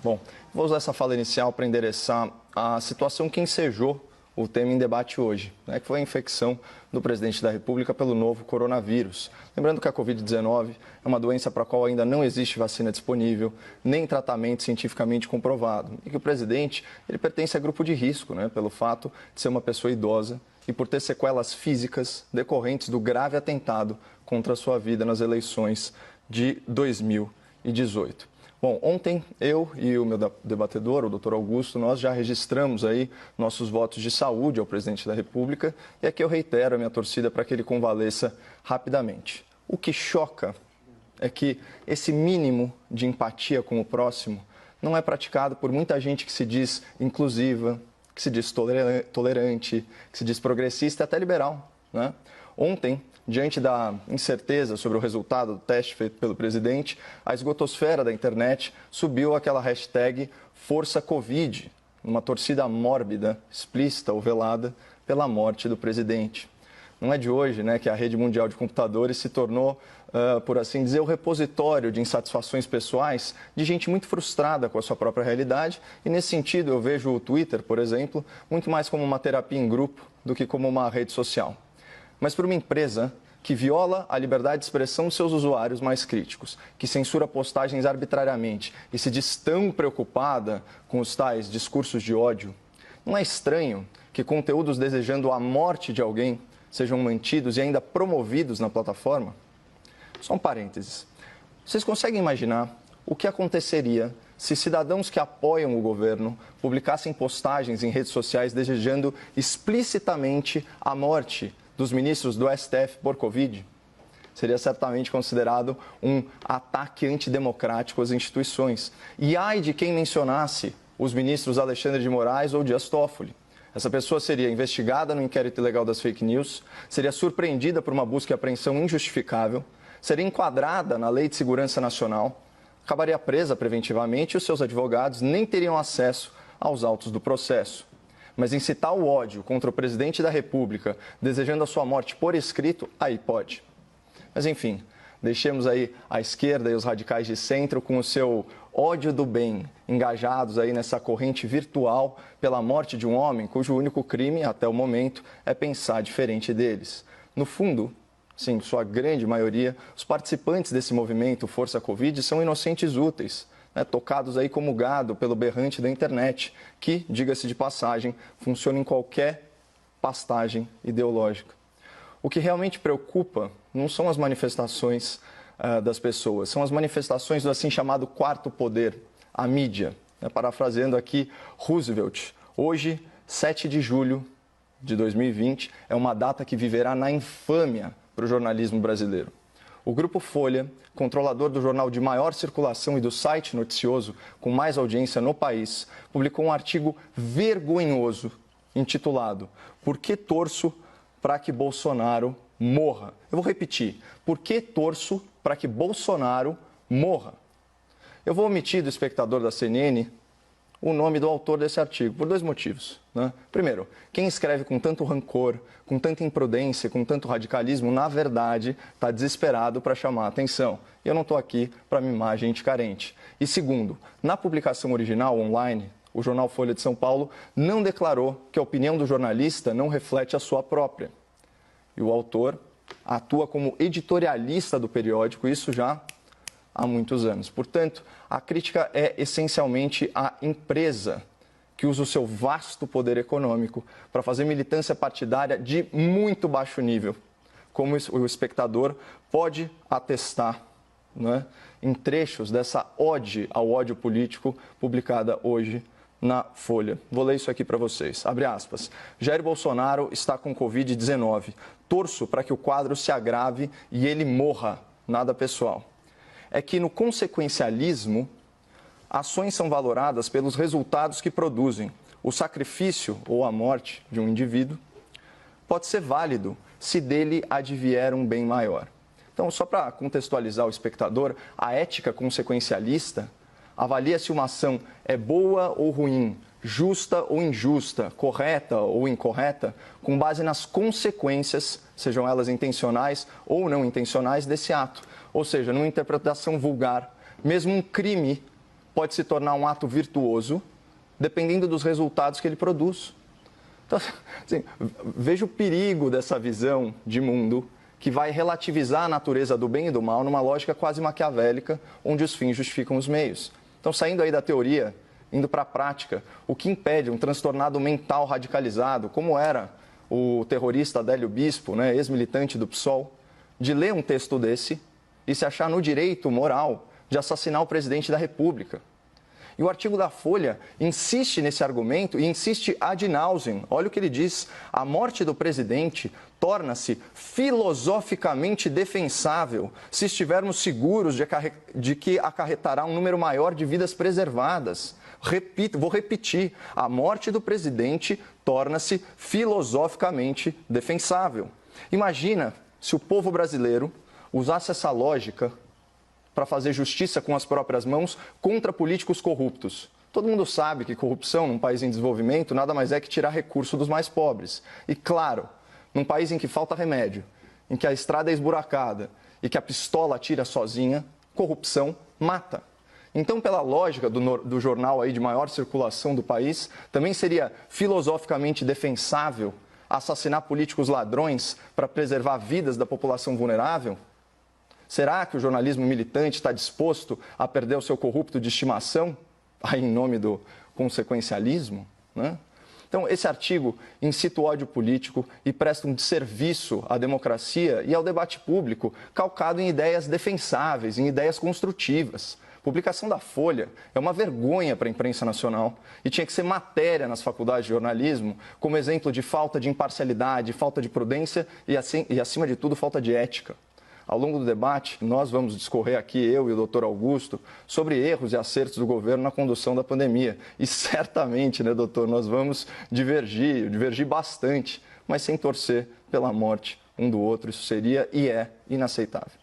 Bom, vou usar essa fala inicial para endereçar a situação que ensejou o tema em debate hoje, que foi a infecção do presidente da República pelo novo coronavírus. Lembrando que a Covid-19 é uma doença para a qual ainda não existe vacina disponível, nem tratamento cientificamente comprovado. E que o presidente ele pertence a grupo de risco, pelo fato de ser uma pessoa idosa e por ter sequelas físicas decorrentes do grave atentado contra a sua vida nas eleições de 2018. Bom, ontem eu e o meu debatedor, o doutor Augusto, nós já registramos aí nossos votos de saúde ao presidente da República e aqui eu reitero a minha torcida para que ele convalesça rapidamente. O que choca é que esse mínimo de empatia com o próximo não é praticado por muita gente que se diz inclusiva, que se diz tolerante, que se diz progressista e até liberal, Ontem, diante da incerteza sobre o resultado do teste feito pelo presidente, a esgotosfera da internet subiu aquela hashtag #ForçaCovid, uma torcida mórbida, explícita ou velada pela morte do presidente. Não é de hoje que a rede mundial de computadores se tornou, por assim dizer, o repositório de insatisfações pessoais de gente muito frustrada com a sua própria realidade. E nesse sentido eu vejo o Twitter, por exemplo, muito mais como uma terapia em grupo do que como uma rede social. Mas para uma empresa que viola a liberdade de expressão dos seus usuários mais críticos, que censura postagens arbitrariamente e se diz tão preocupada com os tais discursos de ódio, não é estranho que conteúdos desejando a morte de alguém sejam mantidos e ainda promovidos na plataforma? Só um parênteses. Vocês conseguem imaginar o que aconteceria se cidadãos que apoiam o governo publicassem postagens em redes sociais desejando explicitamente a morte dos ministros do STF por Covid? Seria certamente considerado um ataque antidemocrático às instituições. E ai de quem mencionasse os ministros Alexandre de Moraes ou Dias Toffoli. Essa pessoa seria investigada no inquérito ilegal das fake news, seria surpreendida por uma busca e apreensão injustificável, seria enquadrada na Lei de Segurança Nacional, acabaria presa preventivamente e os seus advogados nem teriam acesso aos autos do processo. Mas incitar o ódio contra o presidente da República, desejando a sua morte por escrito, aí pode. Mas enfim, deixemos aí a esquerda e os radicais de centro com o seu ódio do bem, engajados aí nessa corrente virtual pela morte de um homem cujo único crime, até o momento, é pensar diferente deles. No fundo, sim, sua grande maioria, os participantes desse movimento Força Covid são inocentes úteis, tocados aí como gado pelo berrante da internet, que, diga-se de passagem, funciona em qualquer pastagem ideológica. O que realmente preocupa não são as manifestações das pessoas, são as manifestações do assim chamado quarto poder, a mídia. Parafraseando aqui Roosevelt, hoje, 7 de julho de 2020, é uma data que viverá na infâmia para o jornalismo brasileiro. O Grupo Folha, controlador do jornal de maior circulação e do site noticioso com mais audiência no país, publicou um artigo vergonhoso intitulado "Por que torço para que Bolsonaro morra?". Eu vou repetir: por que torço para que Bolsonaro morra? Eu vou omitir do espectador da CNN o nome do autor desse artigo, por 2 motivos. Primeiro, quem escreve com tanto rancor, com tanta imprudência, com tanto radicalismo, na verdade, está desesperado para chamar a atenção. E eu não estou aqui para mimar gente carente. E segundo, na publicação original online, o jornal Folha de São Paulo não declarou que a opinião do jornalista não reflete a sua própria. E o autor atua como editorialista do periódico, isso já há muitos anos. Portanto, a crítica é essencialmente à empresa que usa o seu vasto poder econômico para fazer militância partidária de muito baixo nível, como o espectador pode atestar em trechos dessa ode ao ódio político publicada hoje na Folha. Vou ler isso aqui para vocês. Abre aspas. Jair Bolsonaro está com Covid-19. Torço para que o quadro se agrave e ele morra. Nada pessoal. É que no consequencialismo, ações são valoradas pelos resultados que produzem. O sacrifício ou a morte de um indivíduo pode ser válido se dele advier um bem maior. Então, só para contextualizar o espectador, a ética consequencialista avalia se uma ação é boa ou ruim, justa ou injusta, correta ou incorreta, com base nas consequências, sejam elas intencionais ou não intencionais, desse ato. Ou seja, numa interpretação vulgar, mesmo um crime pode se tornar um ato virtuoso, dependendo dos resultados que ele produz. Então, assim, vejo o perigo dessa visão de mundo que vai relativizar a natureza do bem e do mal numa lógica quase maquiavélica, onde os fins justificam os meios. Então, saindo aí da teoria, indo para a prática, o que impede um transtornado mental radicalizado, como era o terrorista Adélio Bispo, né, ex-militante do PSOL, de ler um texto desse e se achar no direito moral de assassinar o presidente da República? E o artigo da Folha insiste nesse argumento e insiste ad nauseam. Olha o que ele diz: a morte do presidente torna-se filosoficamente defensável se estivermos seguros de que acarretará um número maior de vidas preservadas. Repito, vou repetir: a morte do presidente torna-se filosoficamente defensável. Imagina se o povo brasileiro usasse essa lógica para fazer justiça com as próprias mãos contra políticos corruptos. Todo mundo sabe que corrupção num país em desenvolvimento nada mais é que tirar recurso dos mais pobres. E claro, num país em que falta remédio, em que a estrada é esburacada e que a pistola atira sozinha, corrupção mata. Então, pela lógica do jornal aí de maior circulação do país, também seria filosoficamente defensável assassinar políticos ladrões para preservar vidas da população vulnerável? Será que o jornalismo militante está disposto a perder o seu corrupto de estimação, aí em nome do consequencialismo, né? Então, esse artigo incita o ódio político e presta um desserviço à democracia e ao debate público, calcado em ideias defensáveis, em ideias construtivas. A publicação da Folha é uma vergonha para a imprensa nacional e tinha que ser matéria nas faculdades de jornalismo como exemplo de falta de imparcialidade, falta de prudência e acima de tudo, falta de ética. Ao longo do debate, nós vamos discorrer aqui, eu e o doutor Augusto, sobre erros e acertos do governo na condução da pandemia. E certamente, né, doutor, nós vamos divergir bastante, mas sem torcer pela morte um do outro. Isso seria e é inaceitável.